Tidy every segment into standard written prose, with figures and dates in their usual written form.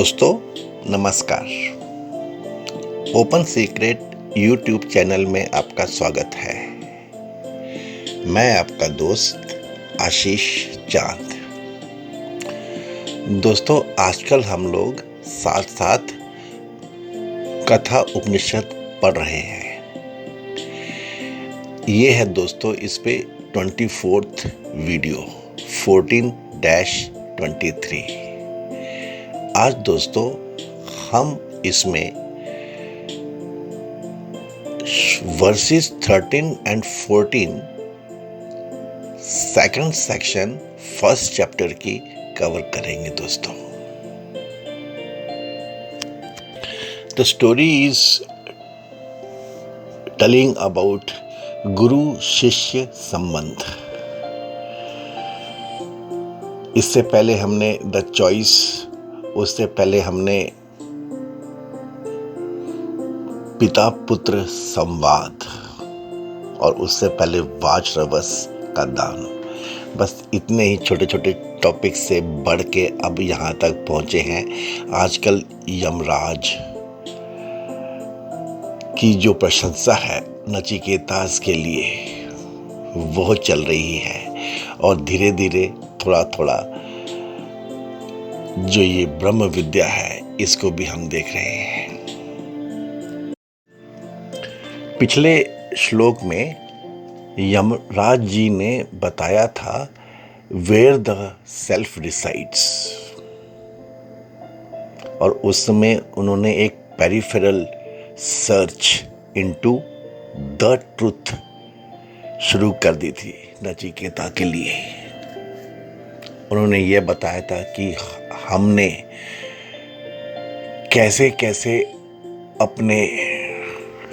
दोस्तों नमस्कार। Open secret YouTube channel में आपका स्वागत है। मैं आपका दोस्त आशीष चांद। दोस्तों आजकल हम लोग साथ साथ कथा उपनिषद पढ़ रहे हैं। ये है दोस्तों इस पे 24th वीडियो 14-23। आज दोस्तों हम इसमें versus 13 and 14 second section first chapter की कवर करेंगे दोस्तों। The story is telling about गुरु शिष्य संबंध। इससे पहले हमने द चॉइस, उससे पहले हमने पिता पुत्र संवाद और उससे पहले वाच रवस का दान। बस इतने ही छोटे छोटे टॉपिक से बढ़ के अब यहाँ तक पहुँचे हैं। आजकल यमराज की जो प्रशंसा है नचिकेतास के लिए वो चल रही है और धीरे धीरे थोड़ा थोड़ा जो ये ब्रह्म विद्या है इसको भी हम देख रहे हैं। पिछले श्लोक में यमराज जी ने बताया था वेयर द सेल्फ रिसाइड्स, और उस समय उन्होंने एक peripheral search into the truth शुरू कर दी थी नचिकेता के लिए। उन्होंने ये बताया था कि हमने कैसे कैसे अपने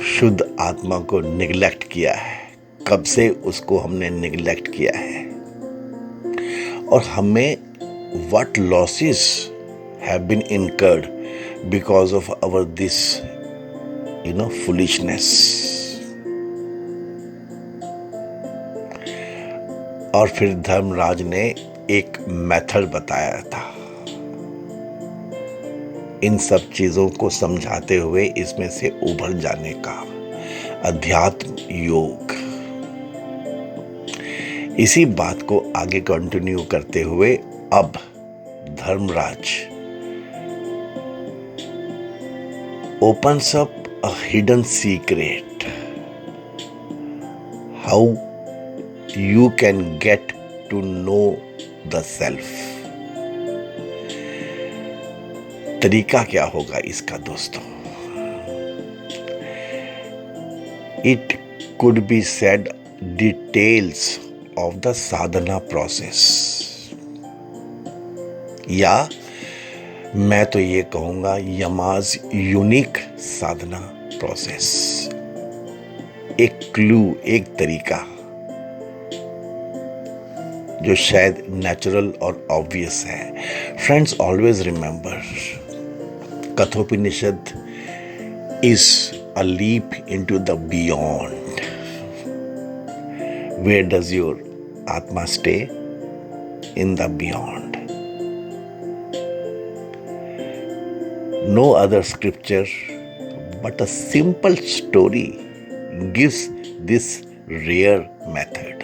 शुद्ध आत्मा को निगलेक्ट किया है, कब से उसको हमने निगलेक्ट किया है, और हमें what losses have been incurred because of our this foolishness. और फिर धर्मराज ने एक मेथड बताया था इन सब चीजों को समझाते हुए इसमें से उभर जाने का, अध्यात्म योग। इसी बात को आगे कंटिन्यू करते हुए अब Dharmaraj opens up a hidden secret, how you can get to know the self। तरीका क्या होगा इसका दोस्तों? It could be said details of the sadhana process, या मैं तो ये कहूंगा यमाज यूनिक साधना प्रोसेस। एक क्लू, एक तरीका जो शायद नेचुरल और ऑब्वियस है। Friends always remember, Kathopanishad is a leap into the beyond. Where does your atma stay? In the beyond. No other scripture but a simple story gives this rare method.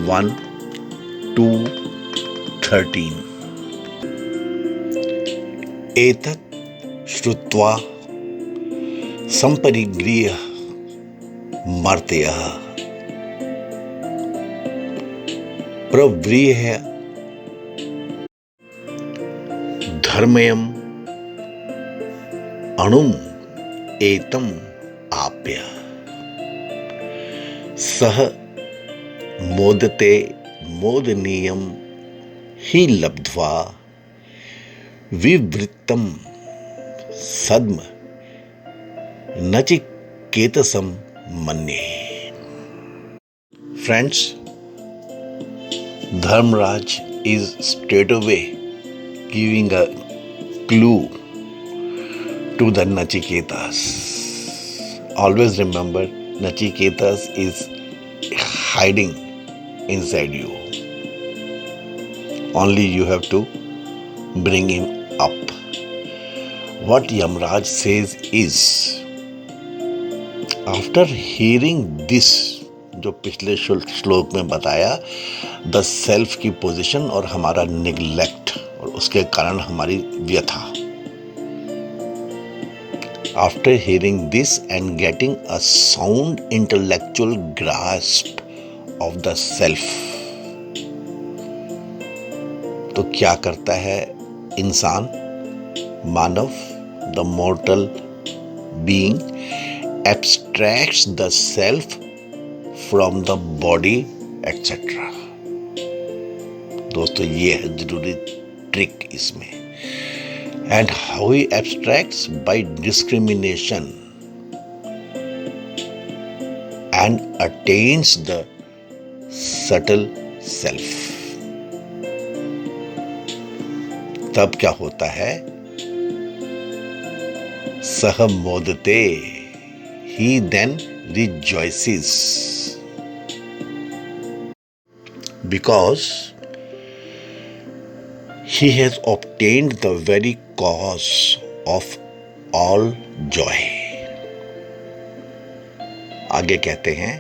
1:2:13 एतत् श्रुत्वा संपरिगृह्य मर्त्यः प्रव्रीह्य धर्मयम् अणुम् एतम् आप्य सह मोदते मोदनीयम् हि लब्ध्वा विवृत्तम् सद्म नचिकेतसम् मन्ये। Friends, Dharmaraj is straight away giving a clue to the Nachiketas. Always remember, Nachiketas is hiding inside you. only you have to bring him up. What Yamraj says is, after hearing this, जो पिछले श्लोक में बताया, the self की position और हमारा neglect और उसके कारण हमारी व्यथा. After hearing this and getting a sound intellectual grasp of the self, तो क्या करता है इंसान, मानव, the mortal being abstracts the self from the body etc. दोस्तों ये है जरूरी ट्रिक इसमें. And how he abstracts? By discrimination and attains the subtle self. तब क्या होता है? सह मोदते, he then rejoices, because he has obtained the very cause of all joy. आगे कहते हैं,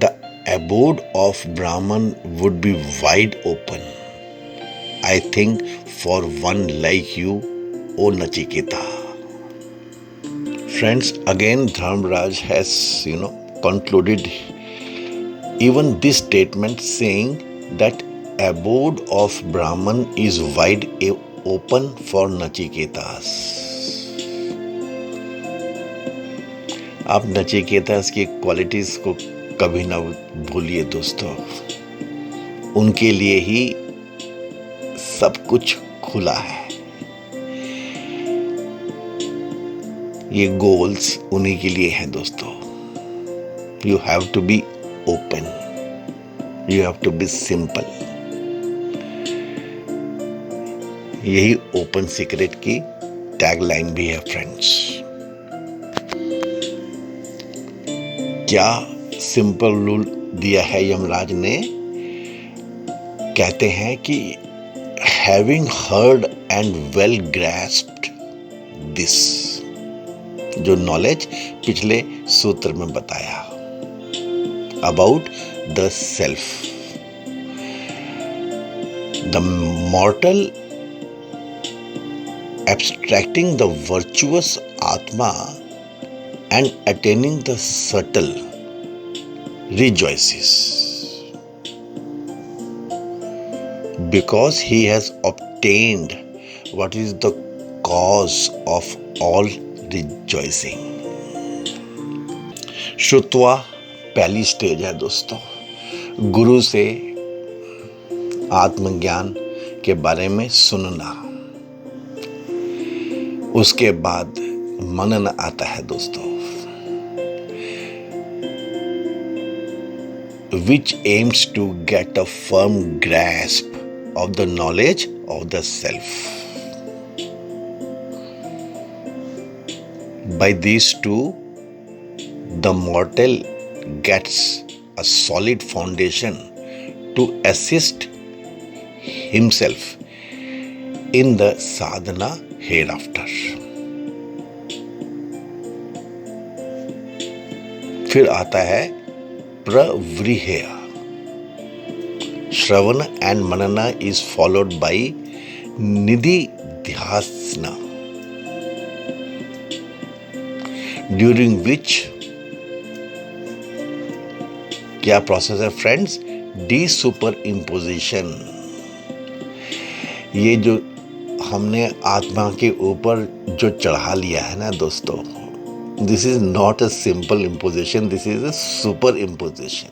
the abode of Brahman would be wide open, I think, for one like you, O Nachiketa. Friends, again Dharmaraj has, concluded even this statement saying that abode of Brahman is wide open for Nachiketas. आप नचिकेतास की qualities को कभी ना भूलिए दोस्तों. उनके लिए ही सब कुछ खुला है. ये गोल्स उन्हीं के लिए हैं दोस्तों. You have to be open, you have to be simple. यही ओपन सीक्रेट की टैगलाइन भी है फ्रेंड्स. क्या सिंपल रूल दिया है यमराज ने. कहते हैं कि having heard and well grasped this, जो नॉलेज पिछले सूत्र में बताया about the self, the mortal abstracting the virtuous Atma and attaining the subtle rejoices, because he has obtained what is the cause of all rejoicing. श्रुत्वा पहली stage है दोस्तों. गुरु से आत्मज्ञान के बारे में सुनना. उसके बाद मनन आता है दोस्तों, which aims to get a firm grasp of the knowledge of the self. By these two, the mortal gets a solid foundation to assist himself in the sadhana hereafter. फिर आता है प्रवृहेय. Shravana and manana is followed by nididhyasana, during which क्या process है friends? D super imposition. ये जो हमने आत्मा के ऊपर जो चढ़ा लिया है ना दोस्तों, this is not a simple imposition, this is a super imposition.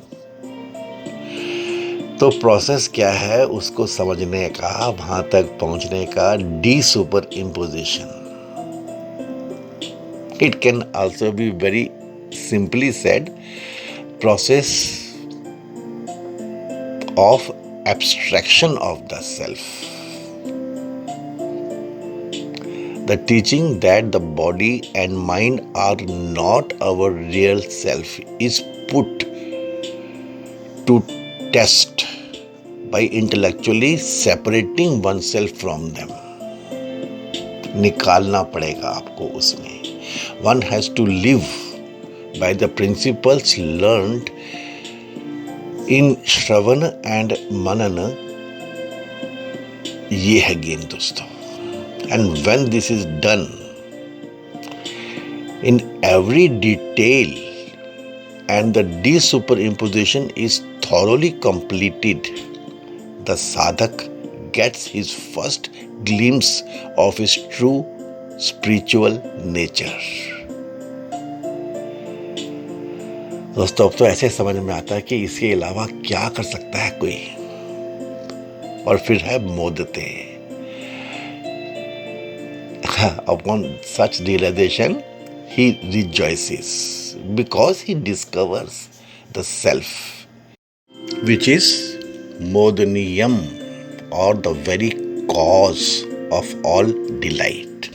तो प्रोसेस क्या है उसको समझने का, वहां तक पहुंचने का, D super imposition. It can also be very simply said, process of abstraction of the self. The teaching that the body and mind are not our real self is put to test by intellectually separating oneself from them. निकालना पड़ेगा आपको उसमें. One has to live by the principles learned in Shravan and मनन. ये है game दोस्तों. And when this is done in every detail and the desuperimposition is thoroughly completed, the sadhak gets his first glimpse of his true spiritual nature. दोस्तों अब तो ऐसे समझ में आता है कि इसके अलावा क्या कर सकता है कोई. और फिर है मोदते. Upon such realization, he rejoices because he discovers the self, which is modaniyam, or the very cause of all delight.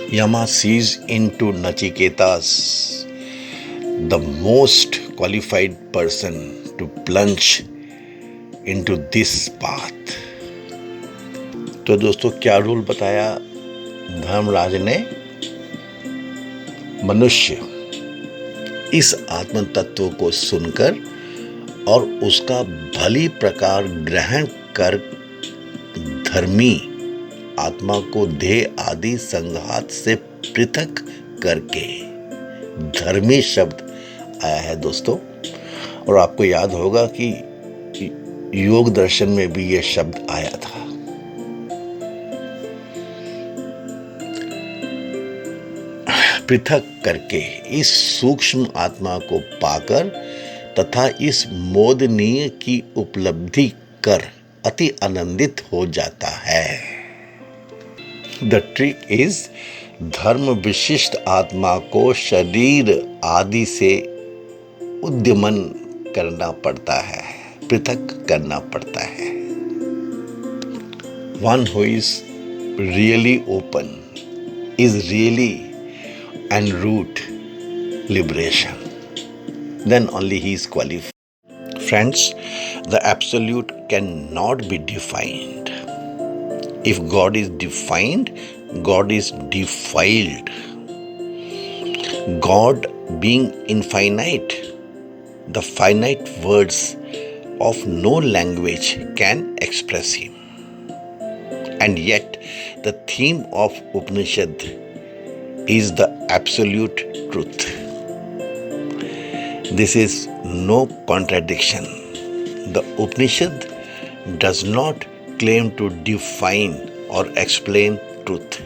Yama sees into Nachiketas, the most qualified person to plunge into this path. तो दोस्तों क्या rule बताया धर्मराज ने. मनुष्य इस आत्म तत्व को सुनकर और उसका भली प्रकार ग्रहण कर धर्मी आत्मा को देह आदि संघात से पृथक करके, धर्मी शब्द आया है दोस्तों. और आपको याद होगा कि योग दर्शन में भी यह शब्द आया था. पृथक करके इस सूक्ष्म आत्मा को पाकर तथा इस मोदनीय की उपलब्धि कर अति आनंदित हो जाता है. द ट्रिक इज धर्म विशिष्ट आत्मा को शरीर आदि से उद्यमन करना पड़ता है, पृथक करना पड़ता है. One who is really open is really and root liberation. Then only he is qualified. Friends, the absolute cannot be defined. If God is defined, God is defiled. God being infinite, the finite words of no language can express him. And yet, the theme of Upanishad is the absolute truth. This is no contradiction. The Upanishad does not claim to define or explain truth.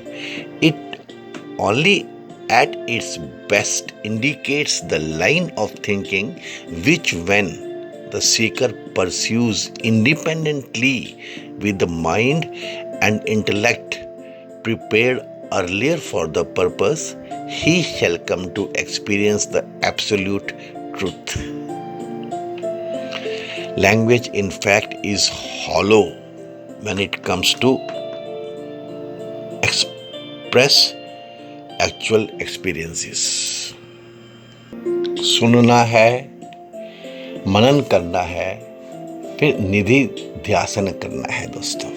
It only at its best indicates the line of thinking which, when the seeker pursues independently with the mind and intellect prepared earlier for the purpose, he shall come to experience the absolute truth. Language, in fact, is hollow when it comes to express actual experiences. सुनना है, मनन करना है, फिर निधि ध्यासन करना है दोस्तों.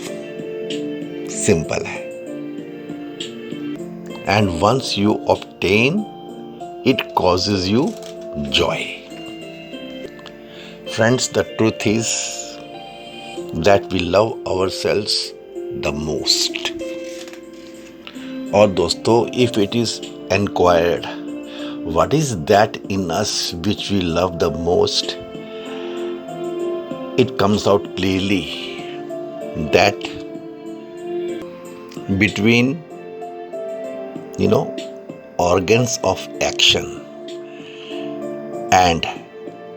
Simple है. And once you obtain, it causes you joy. Friends, the truth is that we love ourselves the most. और दोस्तों, if it is inquired, what is that in us which we love the most? It comes out clearly that between organs of action and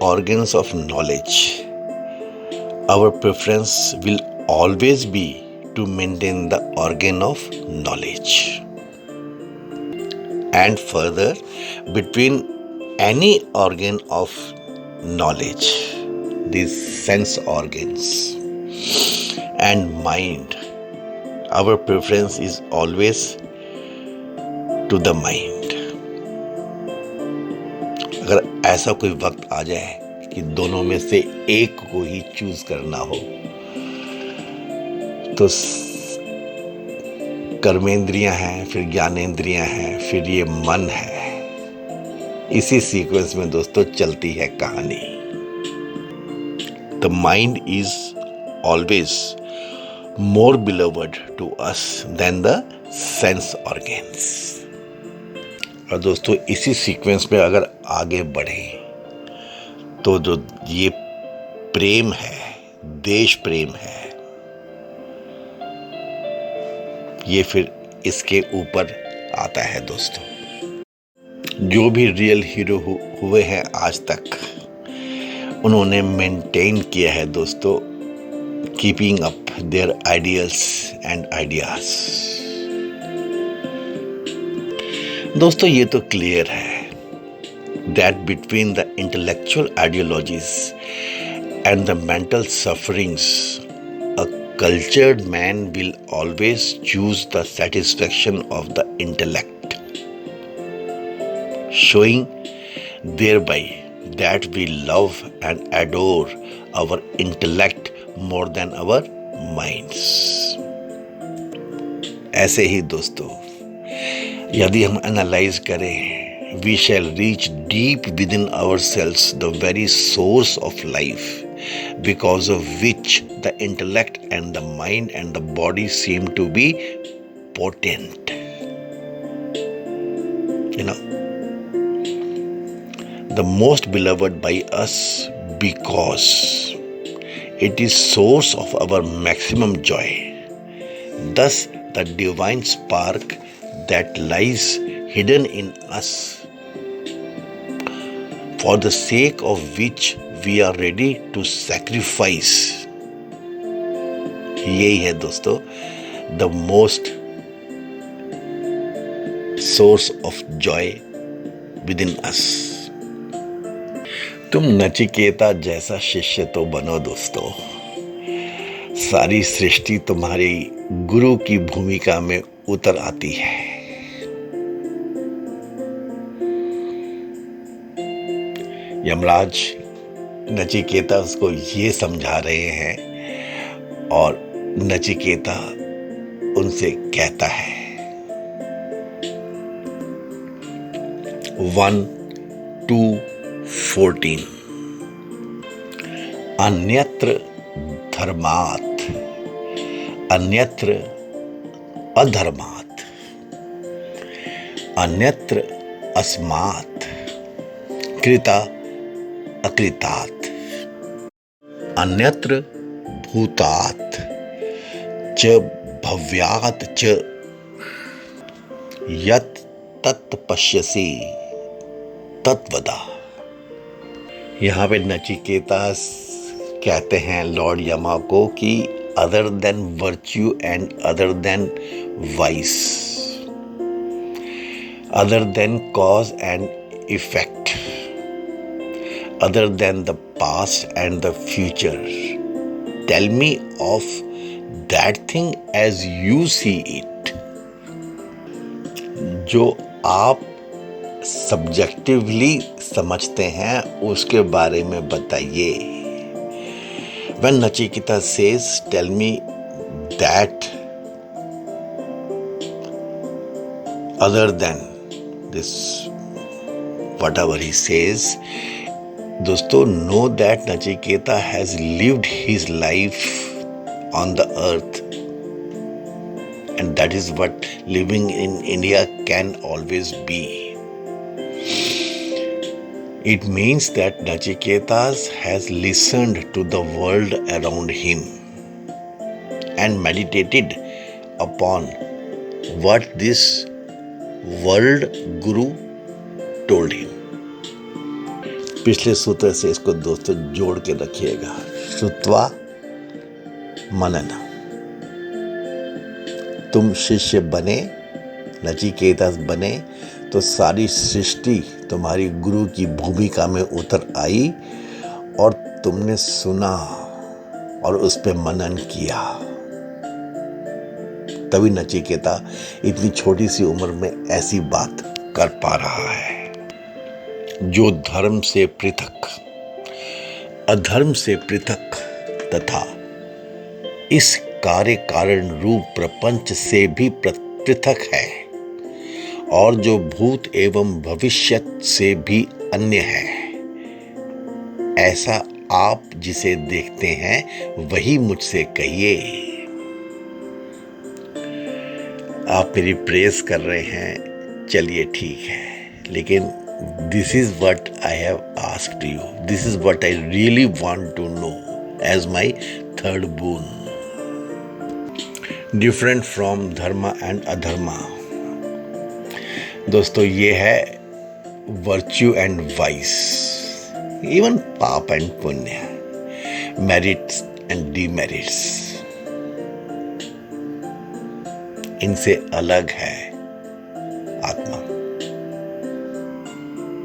organs of knowledge, our preference will always be to maintain the organ of knowledge. And further, between any organ of knowledge, these sense organs, and mind, our preference is always to the mind. अगर ऐसा कोई वक्त आ जाए कि दोनों में से एक को ही चूज करना हो, तो कर्मेंद्रियां हैं, फिर ज्ञानेंद्रियां हैं, फिर ये मन है। इसी सीक्वेंस में दोस्तों चलती है कहानी। The mind is always more beloved to us than the sense organs. और दोस्तों इसी सीक्वेंस में अगर आगे बढ़े तो जो ये प्रेम है, देश प्रेम है, ये फिर इसके ऊपर आता है दोस्तों। जो भी रियल हीरो हुए हैं आज तक, उन्होंने मेंटेन किया है दोस्तों, keeping up their ideals and ideas. दोस्तों ये तो क्लियर है that between the intellectual ideologies and the mental sufferings, a cultured man will always choose the satisfaction of the intellect, showing thereby that we love and adore our intellect more than our minds. ऐसे ही दोस्तों यदि हम analyse करें, we shall reach deep within ourselves the very source of life, because of which the intellect and the mind and the body seem to be potent. The most beloved by us because it is source of our maximum joy. Thus, the divine spark that lies hidden in us, for the sake of which we are ready to sacrifice. यही है दोस्तों the most source of joy within us. तुम नचिकेता जैसा शिष्य तो बनो दोस्तों, सारी सृष्टि तुम्हारी गुरु की भूमिका में उतर आती है। यमराज नचिकेता उसको ये समझा रहे हैं और नचिकेता उनसे कहता है 1:2:14 अन्यत्र धर्मात् अन्यत्र अधर्मात् अन्यत्र अस्मात् कृता अकृतात् अन्यत्र भूतात् च भव्यात् च यत् तत् पश्यसि तत्वदा। यहाँ पे नचिकेता कहते हैं लॉर्ड यमा को कि other than virtue and other than vice, other than cause and effect, other than the past and the future, tell me of that thing as you see it. जो आप सब्जेक्टिवली समझते हैं उसके बारे में बताइए। When Nachiketa says, tell me that other than this, whatever he says, दोस्तों know that Nachiketa has lived his life on the earth, and that is what living in India can always be. It means that Nachiketa has listened to the world around him and meditated upon what this world guru told him. पिछले सूत्र से इसको दोस्तों जोड़ के रखिएगा, श्रुत्वा मनन। तुम शिष्य बने, नचिकेता बने, तो सारी सृष्टि तुम्हारी गुरु की भूमिका में उतर आई और तुमने सुना और उस पे मनन किया। तभी नचिकेता इतनी छोटी सी उम्र में ऐसी बात कर पा रहा है। जो धर्म से पृथक अधर्म से पृथक तथा इस कार्य कारण रूप प्रपंच से भी पृथक है, और जो भूत एवं भविष्यत से भी अन्य है। ऐसा आप जिसे देखते हैं वही मुझसे कहिए। आप मेरी प्रेज कर रहे हैं, चलिए ठीक है, लेकिन this is what I have asked you, this is what I really want to know as my third boon. Different from dharma and adharma. दोस्तों, ये है virtue and vice, even paap and punya, merits and demerits, इनसे अलग है आत्मा।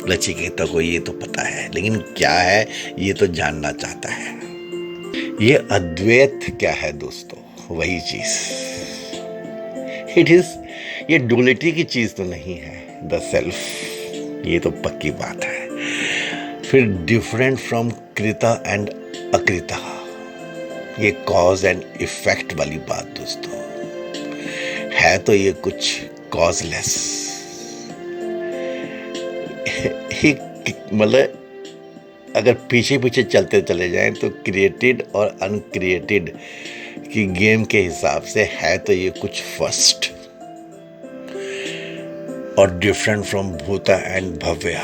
नचिकेता को ये तो पता है, लेकिन क्या है ये तो जानना चाहता है। ये अद्वैत क्या है दोस्तों? वही चीज इट इज, ये डुअलिटी की चीज तो नहीं है, द सेल्फ, ये तो पक्की बात है। फिर डिफरेंट फ्रॉम कृता एंड अकृता, ये कॉज एंड इफेक्ट वाली बात दोस्तों है। तो ये कुछ कॉजलेस मतलब अगर पीछे पीछे चलते चले जाएं तो क्रिएटेड और अनक्रिएटेड की गेम के हिसाब से है तो ये कुछ फर्स्ट, और डिफरेंट फ्रॉम भूता एंड भव्या,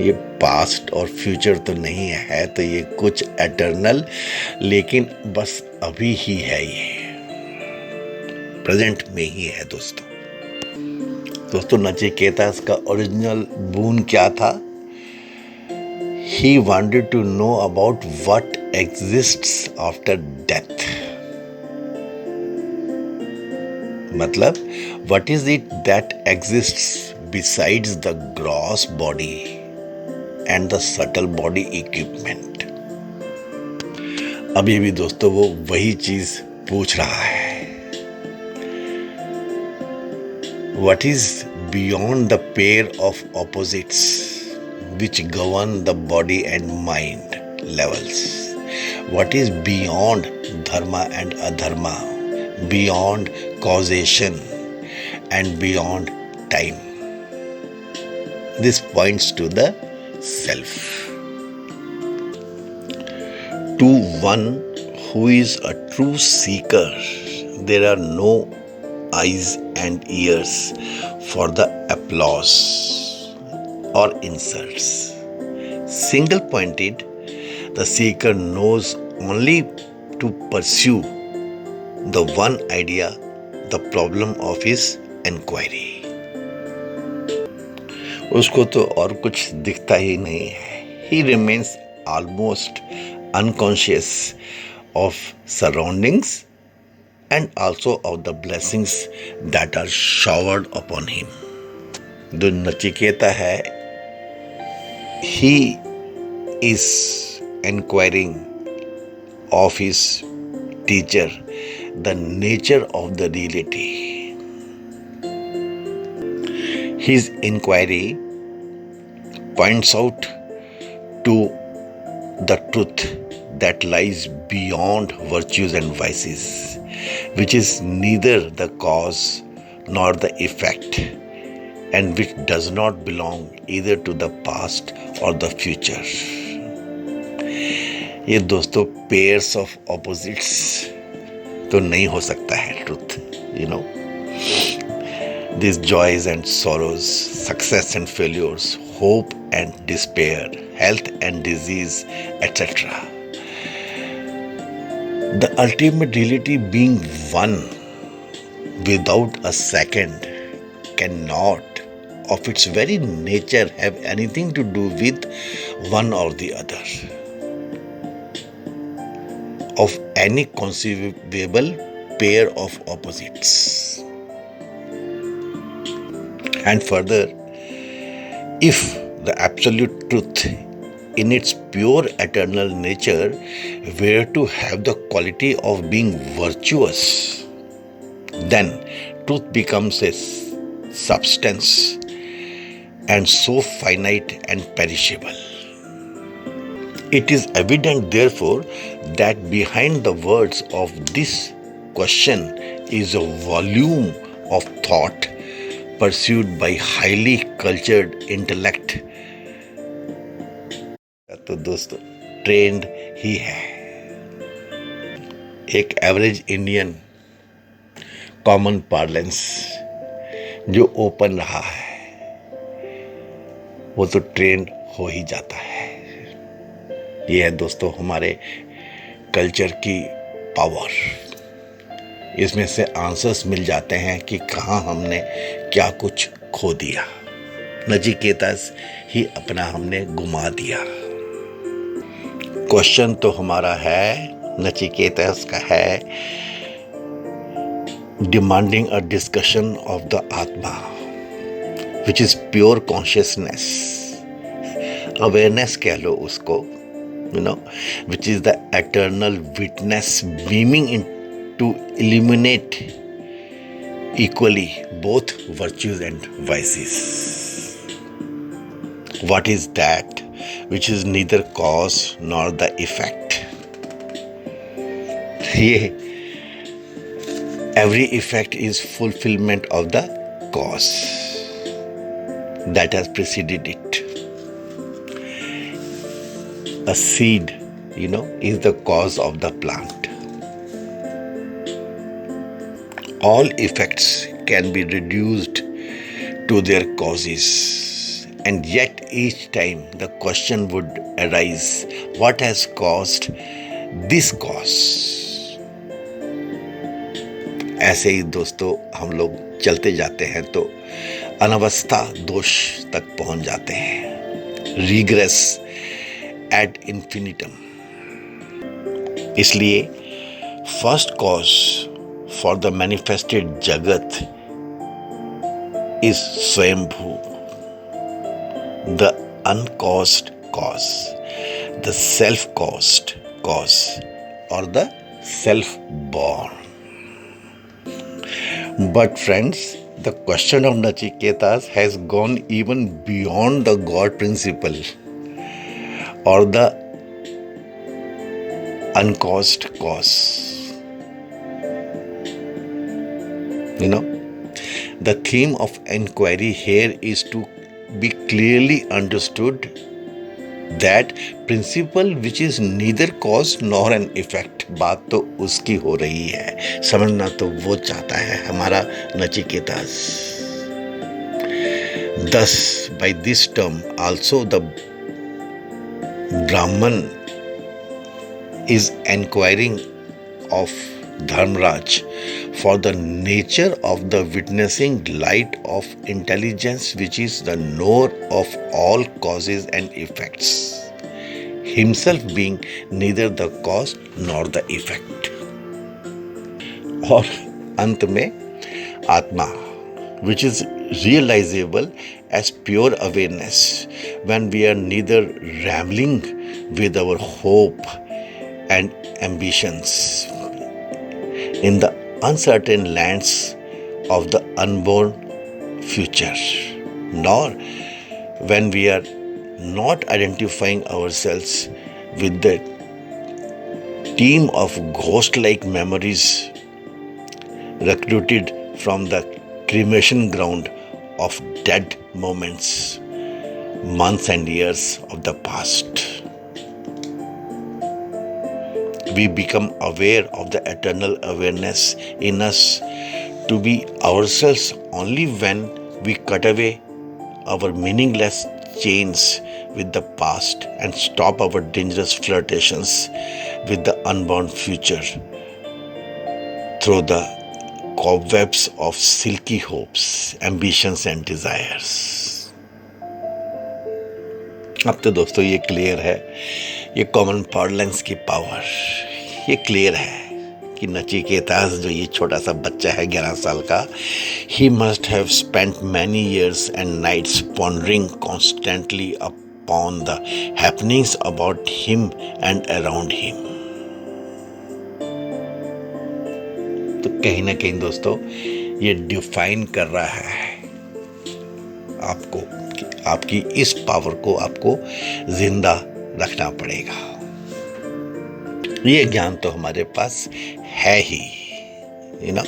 ये पास्ट और फ्यूचर तो नहीं है तो ये कुछ एटर्नल, लेकिन बस अभी ही है, ये प्रेजेंट में ही है दोस्तों। नचिकेता का ओरिजिनल बून क्या था? He wanted to know about what exists after death. मतलब what is it that exists besides the gross body and the subtle body equipment? अभी भी दोस्तों वो वही चीज पूछ रहा है। What is beyond the pair of opposites which govern the body and mind levels? What is beyond dharma and adharma, beyond causation and beyond time? This points to the self. To one who is a true seeker, there are no eyes and ears for the applause or insults. Single pointed, the seeker knows only to pursue the one idea, the problem of his inquiry. उसको तो और कुछ दिखता ही नहीं है. He remains almost unconscious of surroundings and also of the blessings that are showered upon him. जो नचिकेता है, he is inquiring of his teacher the nature of the reality. His inquiry points out to the truth that lies beyond virtues and vices, which is neither the cause nor the effect, and which does not belong either to the past or the future. ये दोस्तों pairs of opposites तो नहीं हो सकता है truth, you know. These joys and sorrows, success and failures, hope and despair, health and disease, etc. The ultimate reality being one without a second cannot of its very nature have anything to do with one or the other of any conceivable pair of opposites. And further, if the absolute truth in its pure eternal nature were to have the quality of being virtuous, then truth becomes a substance and so finite and perishable. It is evident, therefore, that behind the words of this question is a volume of thought pursued by highly cultured intellect. तो दोस्तों trend ही है। एक average Indian common parlance जो open रहा है वो तो trend हो ही जाता है। ये है दोस्तों हमारे कल्चर की पावर। इसमें से आंसर्स मिल जाते हैं कि कहाँ हमने क्या कुछ खो दिया, नचिकेतास ही अपना हमने गुमा दिया। क्वेश्चन तो हमारा है, नचिकेतास का है, demanding a discussion of the atma which is pure consciousness, awareness कह लो उसको, which is the eternal witness beaming in to illuminate equally both virtues and vices. What is that which is neither cause nor the effect? ये every effect is fulfillment of the cause that has preceded it. A seed, is the cause of the plant. All effects can be reduced to their causes, and yet each time the question would arise, what has caused this cause? ऐसे ही दोस्तों हम लोग चलते जाते हैं तो अनवस्था दोष तक पहुंच जाते हैं, रिग्रेस एड इन्फिनिटम। इसलिए first cause for the manifested jagat is swayambhu, the uncaused cause, the self caused cause और the self born. But friends, the question of Nachiketas has gone even beyond the god principle or the uncaused cause. The theme of inquiry here is to be clearly understood that principle which is neither cause nor an effect, बात तो उसकी हो रही है, समझना तो वो चाहता है हमारा नचिकेतास। Thus, by this term also the Brahman is inquiring of Dharmaraj for the nature of the witnessing light of intelligence which is the knower of all causes and effects, himself being neither the cause nor the effect. और अंत में आत्मा which is realizable as pure awareness when we are neither rambling with our hope and ambitions in the uncertain lands of the unborn future, nor when we are not identifying ourselves with the team of ghost-like memories recruited from the cremation ground of dead moments, months and years of the past. We become aware of the eternal awareness in us to be ourselves only when we cut away our meaningless chains with the past and stop our dangerous flirtations with the unborn future through the cobwebs of silky hopes, ambitions and desires. अब तो दोस्तों ये clear है, ये common parlance की power, ये clear है कि नचिकेतास जो ये छोटा सा बच्चा है 11 साल का, he must have spent many years and nights pondering constantly upon the happenings about him and around him. तो कहीं ना कहीं दोस्तों ये डिफाइन कर रहा है आपको, आपकी इस पावर को आपको जिंदा रखना पड़ेगा। ये ज्ञान तो हमारे पास है ही, यू नो।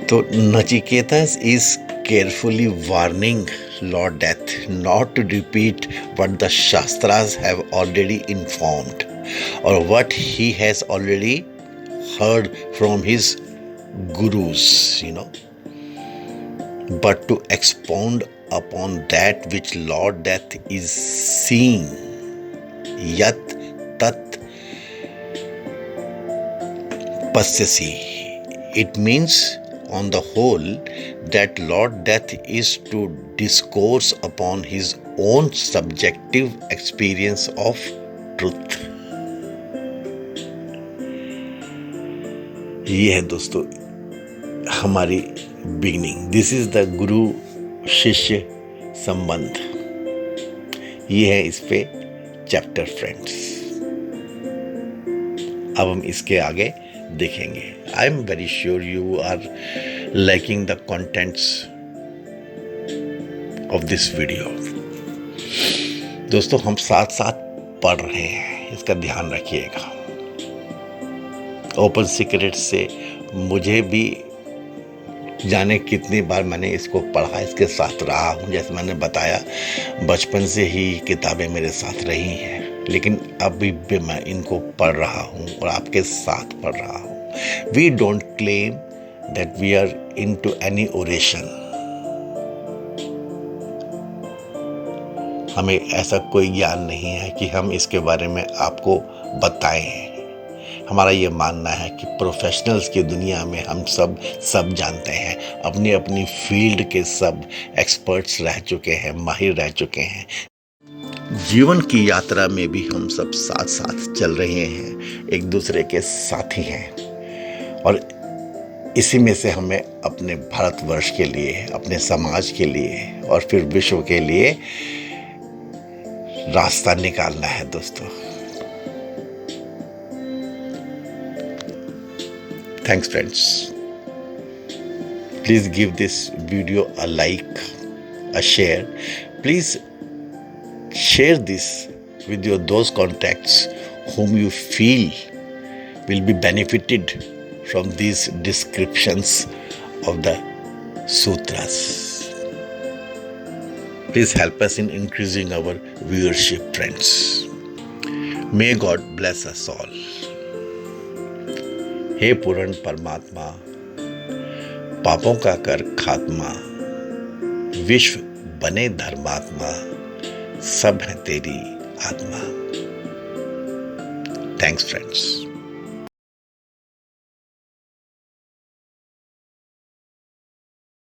तो Nachiketa is carefully warning Lord Death not to repeat what the Shastras have already informed or what he has already heard from his gurus, but to expound upon that which Lord Death is seeing. Yat tat pasyasi. It means, on the whole, that Lord Death is to discourse upon his own subjective experience of truth. ये है दोस्तों हमारी beginning. This is the गुरु शिष्य संबंध। ये है इस पे चैप्टर फ्रेंड्स। अब हम इसके आगे देखेंगे। I am very sure you are liking the contents of this video. दोस्तों हम साथ साथ पढ़ रहे हैं, इसका ध्यान रखिएगा। ओपन सीक्रेट से मुझे भी जाने कितनी बार मैंने इसको पढ़ा, इसके साथ रहा हूँ। जैसे मैंने बताया, बचपन से ही किताबें मेरे साथ रही हैं, लेकिन अभी भी मैं इनको पढ़ रहा हूँ और आपके साथ पढ़ रहा हूँ। We don't claim that we are into any oration. हमें ऐसा कोई ज्ञान नहीं है कि हम इसके बारे में आपको बताएं। हमारा ये मानना है कि प्रोफेशनल्स की दुनिया में हम सब जानते हैं, अपनी अपनी फील्ड के सब एक्सपर्ट्स रह चुके हैं, माहिर रह चुके हैं। जीवन की यात्रा में भी हम सब साथ साथ चल रहे हैं, एक दूसरे के साथी हैं, और इसी में से हमें अपने भारतवर्ष के लिए, अपने समाज के लिए और फिर विश्व के लिए रास्ता निकालना है दोस्तों। Thanks friends. Please give this video a like, a share. Please share this with those contacts whom you feel will be benefited from these descriptions of the sutras. Please help us in increasing our viewership, friends. May God bless us all. हे पूर्ण परमात्मा, पापों का कर खात्मा, विश्व बने धर्मात्मा, सब है तेरी आत्मा। Thanks friends.